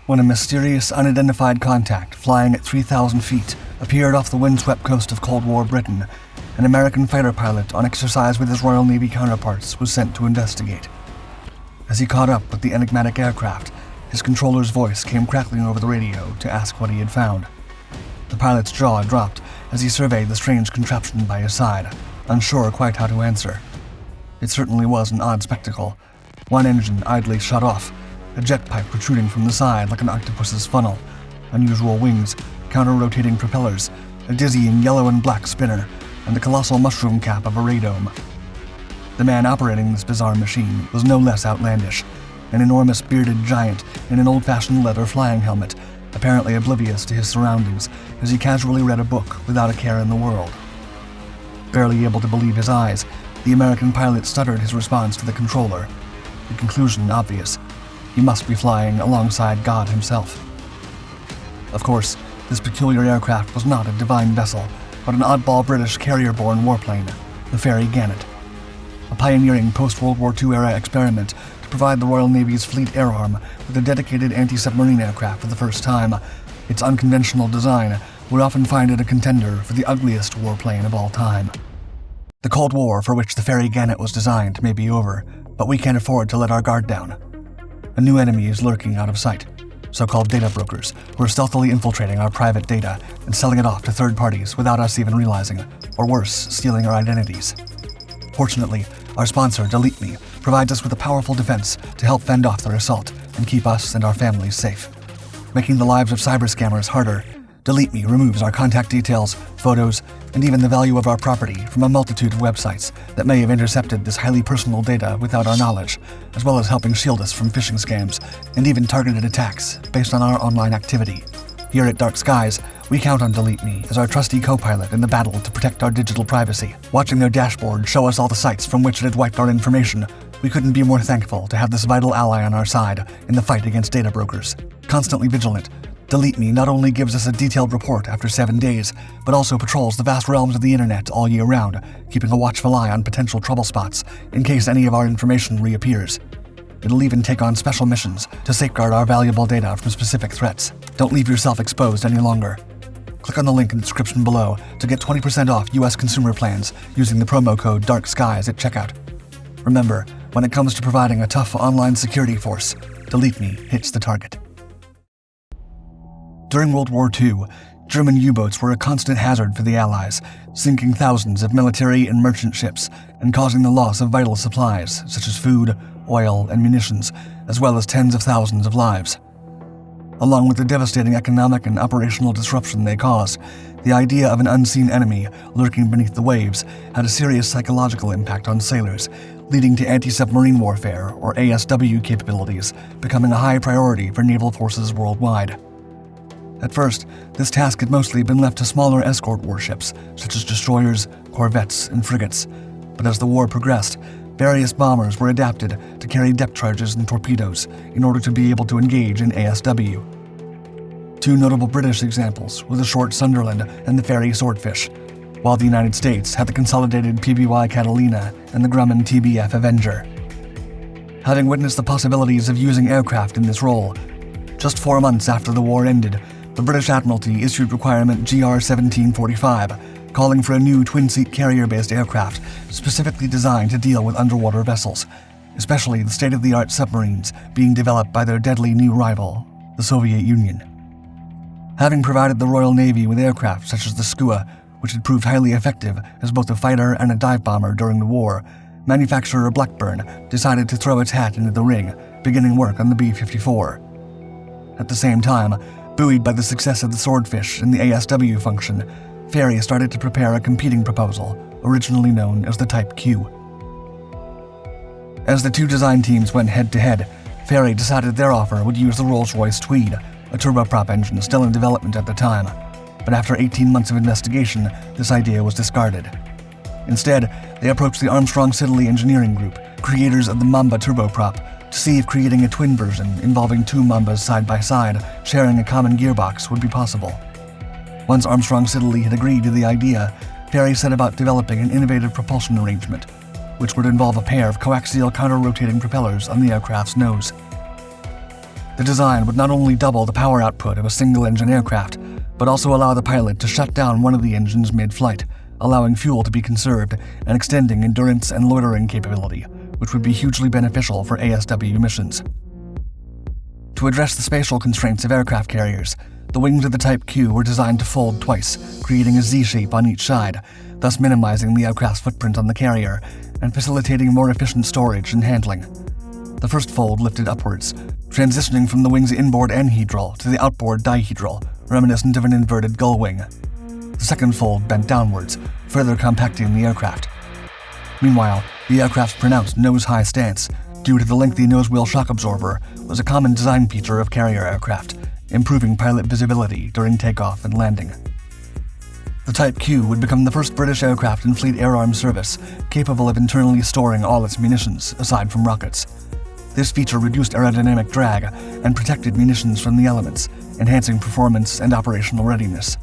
when a mysterious, unidentified contact flying at 3,000 feet appeared off the windswept coast of Cold War Britain. An American fighter pilot on exercise with his Royal Navy counterparts was sent to investigate. As he caught up with the enigmatic aircraft, his controller's voice came crackling over the radio to ask what he had found. The pilot's jaw dropped as he surveyed the strange contraption by his side, unsure quite how to answer. It certainly was an odd spectacle. One engine idly shut off, a jet pipe protruding from the side like an octopus's funnel, unusual wings, counter-rotating propellers, a dizzying yellow and black spinner, and the colossal mushroom cap of a radome. The man operating this bizarre machine was no less outlandish, an enormous bearded giant in an old-fashioned leather flying helmet, apparently oblivious to his surroundings as he casually read a book without a care in the world. Barely able to believe his eyes, the American pilot stuttered his response to the controller. The conclusion obvious. He must be flying alongside God himself. Of course, this peculiar aircraft was not a divine vessel, but an oddball British carrier-borne warplane, the Ferry Gannet. A pioneering post-World War II era experiment to provide the Royal Navy's Fleet Air Arm with a dedicated anti-submarine aircraft for the first time, its unconventional design would often find it a contender for the ugliest warplane of all time. The Cold War for which the Ferry Gannet was designed may be over, but we can't afford to let our guard down. A new enemy is lurking out of sight. So-called data brokers who are stealthily infiltrating our private data and selling it off to third parties without us even realizing, or worse, stealing our identities. Fortunately, our sponsor, Delete Me, provides us with a powerful defense to help fend off their assault and keep us and our families safe. Making the lives of cyber scammers harder, Delete Me removes our contact details, photos, and even the value of our property from a multitude of websites that may have intercepted this highly personal data without our knowledge, as well as helping shield us from phishing scams and even targeted attacks based on our online activity. Here at Dark Skies, we count on Delete Me as our trusty co-pilot in the battle to protect our digital privacy. Watching their dashboard show us all the sites from which it had wiped our information, we couldn't be more thankful to have this vital ally on our side in the fight against data brokers. Constantly vigilant, Delete Me not only gives us a detailed report after 7 days, but also patrols the vast realms of the internet all year round, keeping a watchful eye on potential trouble spots in case any of our information reappears. It'll even take on special missions to safeguard our valuable data from specific threats. Don't leave yourself exposed any longer. Click on the link in the description below to get 20% off US consumer plans using the promo code DARKSKIES at checkout. Remember, when it comes to providing a tough online security force, Delete Me hits the target. During World War II, German U-boats were a constant hazard for the Allies, sinking thousands of military and merchant ships and causing the loss of vital supplies such as food, oil, and munitions, as well as tens of thousands of lives. Along with the devastating economic and operational disruption they caused, the idea of an unseen enemy lurking beneath the waves had a serious psychological impact on sailors, leading to anti-submarine warfare, or ASW capabilities, becoming a high priority for naval forces worldwide. At first, this task had mostly been left to smaller escort warships, such as destroyers, corvettes, and frigates, but as the war progressed, various bombers were adapted to carry depth charges and torpedoes in order to be able to engage in ASW. Two notable British examples were the short Sunderland and the ferry Swordfish, while the United States had the consolidated PBY Catalina and the Grumman TBF Avenger. Having witnessed the possibilities of using aircraft in this role, just 4 months after the war ended, the British Admiralty issued requirement GR 1745, calling for a new twin-seat carrier-based aircraft specifically designed to deal with underwater vessels, especially the state-of-the-art submarines being developed by their deadly new rival, the Soviet Union. Having provided the Royal Navy with aircraft such as the Skua, which had proved highly effective as both a fighter and a dive bomber during the war, manufacturer Blackburn decided to throw its hat into the ring, beginning work on the B-54. At the same time, buoyed by the success of the Swordfish and the ASW function, Ferry started to prepare a competing proposal, originally known as the Type Q. As the two design teams went head-to-head, Ferry decided their offer would use the Rolls-Royce Tweed, a turboprop engine still in development at the time, but after 18 months of investigation, this idea was discarded. Instead, they approached the Armstrong Siddeley Engineering Group, creators of the Mamba turboprop, to see if creating a twin version involving two Mambas side by side, sharing a common gearbox, would be possible. Once Armstrong Siddeley had agreed to the idea, Ferry set about developing an innovative propulsion arrangement, which would involve a pair of coaxial counter-rotating propellers on the aircraft's nose. The design would not only double the power output of a single-engine aircraft, but also allow the pilot to shut down one of the engines mid-flight, allowing fuel to be conserved and extending endurance and loitering capability, which would be hugely beneficial for ASW missions. To address the spatial constraints of aircraft carriers, the wings of the Type Q were designed to fold twice, creating a Z-shape on each side, thus minimizing the aircraft's footprint on the carrier and facilitating more efficient storage and handling. The first fold lifted upwards, transitioning from the wing's inboard anhedral to the outboard dihedral, reminiscent of an inverted gull wing. The second fold bent downwards, further compacting the aircraft. Meanwhile, the aircraft's pronounced nose-high stance, due to the lengthy nose-wheel shock absorber, was a common design feature of carrier aircraft, improving pilot visibility during takeoff and landing. The Type Q would become the first British aircraft in Fleet Air Arm service capable of internally storing all its munitions, aside from rockets. This feature reduced aerodynamic drag and protected munitions from the elements, enhancing performance and operational readiness.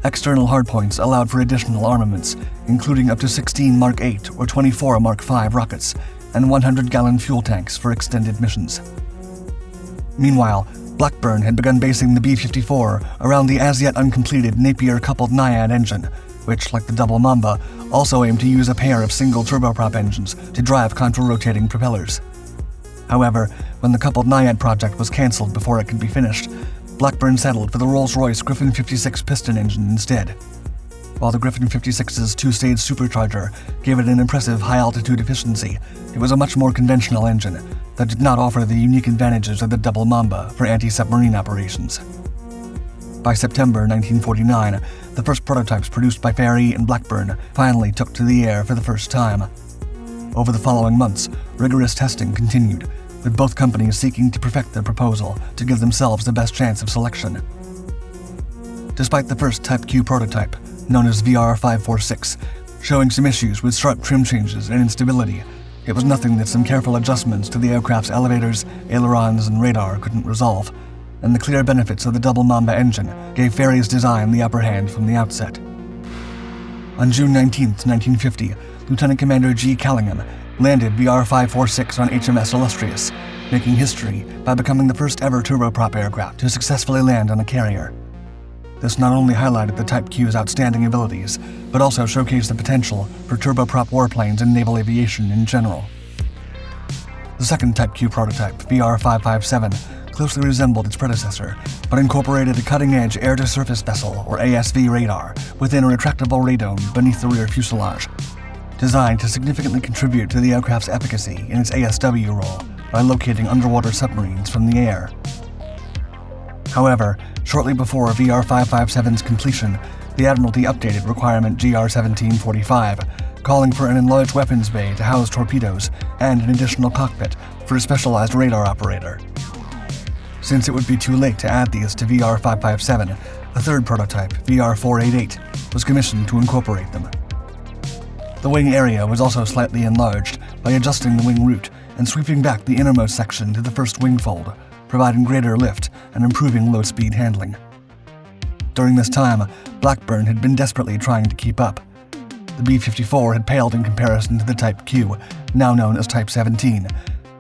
External hardpoints allowed for additional armaments, including up to 16 Mark 8 or 24 Mark 5 rockets, and 100-gallon fuel tanks for extended missions. Meanwhile, Blackburn had begun basing the B-54 around the as-yet uncompleted Napier-coupled Naiad engine, which, like the Double Mamba, also aimed to use a pair of single turboprop engines to drive contra-rotating propellers. However, when the coupled Naiad project was cancelled before it could be finished, Blackburn settled for the Rolls-Royce Griffin 56 piston engine instead. While the Griffin 56's two-stage supercharger gave it an impressive high-altitude efficiency, it was a much more conventional engine that did not offer the unique advantages of the Double Mamba for anti-submarine operations. By September 1949, the first prototypes produced by Fairey and Blackburn finally took to the air for the first time. Over the following months, rigorous testing continued, with both companies seeking to perfect their proposal to give themselves the best chance of selection. Despite the first Type Q prototype, known as VR546, showing some issues with sharp trim changes and instability, it was nothing that some careful adjustments to the aircraft's elevators, ailerons, and radar couldn't resolve, and the clear benefits of the Double Mamba engine gave Fairey's design the upper hand from the outset. On June 19, 1950, Lieutenant Commander G. Callingham landed VR546 on HMS Illustrious, making history by becoming the first ever turboprop aircraft to successfully land on a carrier. This not only highlighted the Type Q's outstanding abilities, but also showcased the potential for turboprop warplanes and naval aviation in general. The second Type Q prototype, VR557, closely resembled its predecessor, but incorporated a cutting-edge air-to-surface vessel, or ASV radar, within a retractable radome beneath the rear fuselage, designed to significantly contribute to the aircraft's efficacy in its ASW role by locating underwater submarines from the air. However, shortly before VR557's completion, the Admiralty updated requirement GR1745, calling for an enlarged weapons bay to house torpedoes and an additional cockpit for a specialized radar operator. Since it would be too late to add these to VR557, a third prototype, VR488, was commissioned to incorporate them. The wing area was also slightly enlarged by adjusting the wing root and sweeping back the innermost section to the first wing fold, providing greater lift and improving low-speed handling. During this time, Blackburn had been desperately trying to keep up. The B-54 had paled in comparison to the Type Q, now known as Type 17,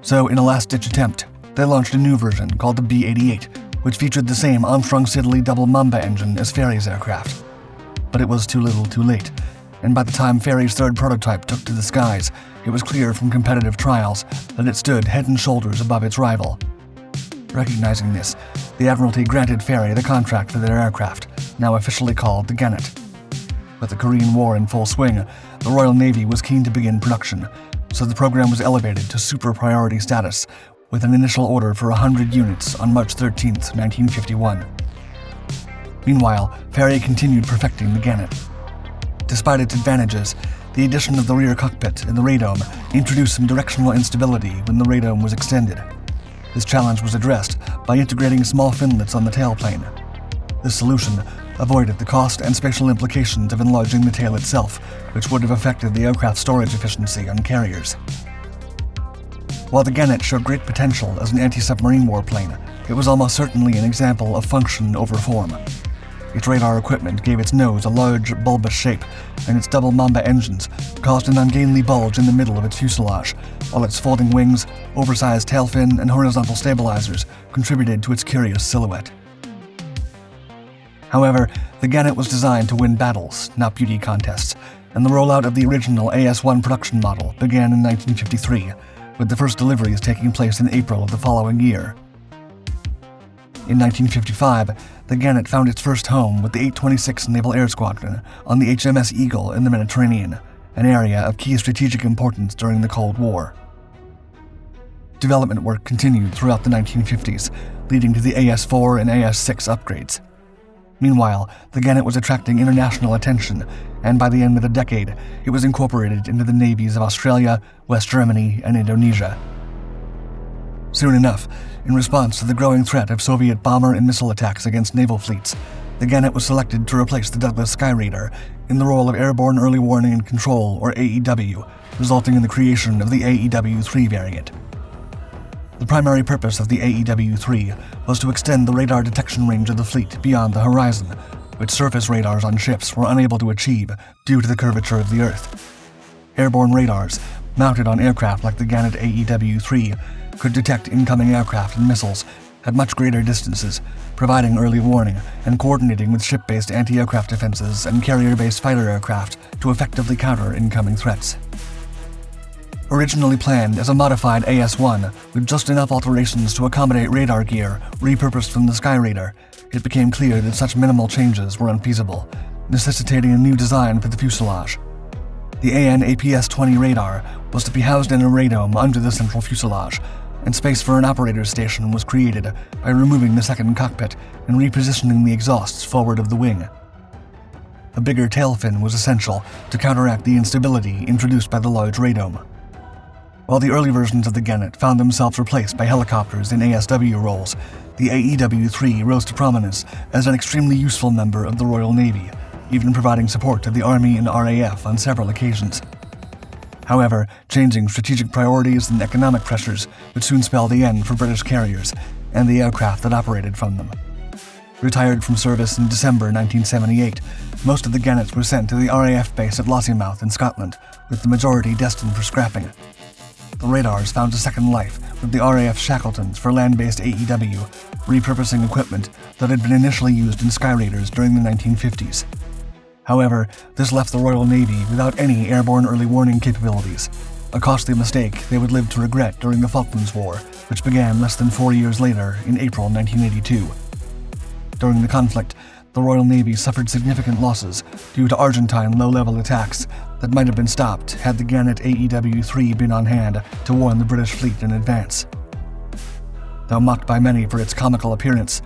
so in a last-ditch attempt, they launched a new version called the B-88, which featured the same Armstrong-Siddeley Double Mamba engine as Fairey's aircraft. But it was too little too late, and by the time Fairey's third prototype took to the skies, it was clear from competitive trials that it stood head and shoulders above its rival. Recognizing this, the Admiralty granted Fairey the contract for their aircraft, now officially called the Gannet. With the Korean War in full swing, the Royal Navy was keen to begin production, so the program was elevated to super priority status, with an initial order for 100 units on March 13, 1951. Meanwhile, Fairey continued perfecting the Gannet. Despite its advantages, the addition of the rear cockpit and the radome introduced some directional instability when the radome was extended. This challenge was addressed by integrating small finlets on the tailplane. This solution avoided the cost and spatial implications of enlarging the tail itself, which would have affected the aircraft's storage efficiency on carriers. While the Gannet showed great potential as an anti-submarine warplane, it was almost certainly an example of function over form. Its radar equipment gave its nose a large, bulbous shape, and its double Mamba engines caused an ungainly bulge in the middle of its fuselage, while its folding wings, oversized tail fin, and horizontal stabilizers contributed to its curious silhouette. However, the Gannet was designed to win battles, not beauty contests, and the rollout of the original AS-1 production model began in 1953, with the first deliveries taking place in April of the following year. In 1955, the Gannet found its first home with the 826th Naval Air Squadron on the HMS Eagle in the Mediterranean, an area of key strategic importance during the Cold War. Development work continued throughout the 1950s, leading to the AS-4 and AS-6 upgrades. Meanwhile, the Gannet was attracting international attention, and by the end of the decade, it was incorporated into the navies of Australia, West Germany, and Indonesia. Soon enough, in response to the growing threat of Soviet bomber and missile attacks against naval fleets, the Gannet was selected to replace the Douglas Skyraider in the role of Airborne Early Warning and Control, or AEW, resulting in the creation of the AEW-3 variant. The primary purpose of the AEW-3 was to extend the radar detection range of the fleet beyond the horizon, which surface radars on ships were unable to achieve due to the curvature of the Earth. Airborne radars, mounted on aircraft like the Gannet AEW-3, could detect incoming aircraft and missiles at much greater distances, providing early warning and coordinating with ship-based anti-aircraft defenses and carrier-based fighter aircraft to effectively counter incoming threats. Originally planned as a modified AS-1 with just enough alterations to accommodate radar gear repurposed from the Skyraider, it became clear that such minimal changes were unfeasible, necessitating a new design for the fuselage. The AN/APS-20 radar was to be housed in a radome under the central fuselage, and space for an operator's station was created by removing the second cockpit and repositioning the exhausts forward of the wing. A bigger tail fin was essential to counteract the instability introduced by the large radome. While the early versions of the Gannet found themselves replaced by helicopters in ASW roles, the AEW-3 rose to prominence as an extremely useful member of the Royal Navy, even providing support to the Army and RAF on several occasions. However, changing strategic priorities and economic pressures would soon spell the end for British carriers and the aircraft that operated from them. Retired from service in December 1978, most of the Gannets were sent to the RAF base at Lossiemouth in Scotland, with the majority destined for scrapping. The radars found a second life with the RAF Shackletons for land-based AEW, repurposing equipment that had been initially used in Skyraiders during the 1950s. However, this left the Royal Navy without any airborne early warning capabilities, a costly mistake they would live to regret during the Falklands War, which began less than 4 years later in April 1982. During the conflict, the Royal Navy suffered significant losses due to Argentine low-level attacks that might have been stopped had the Gannet AEW-3 been on hand to warn the British fleet in advance. Though mocked by many for its comical appearance,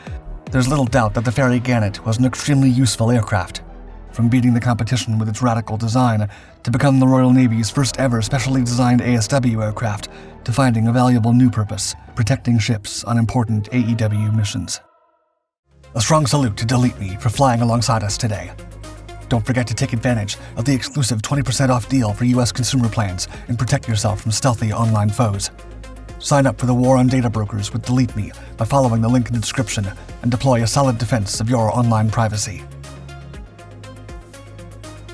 there's little doubt that the Fairey Gannet was an extremely useful aircraft, from beating the competition with its radical design to become the Royal Navy's first ever specially designed ASW aircraft to finding a valuable new purpose, protecting ships on important AEW missions. A strong salute to Delete Me for flying alongside us today. Don't forget to take advantage of the exclusive 20% off deal for US consumer plans and protect yourself from stealthy online foes. Sign up for the war on data brokers with Delete Me by following the link in the description and deploy a solid defense of your online privacy.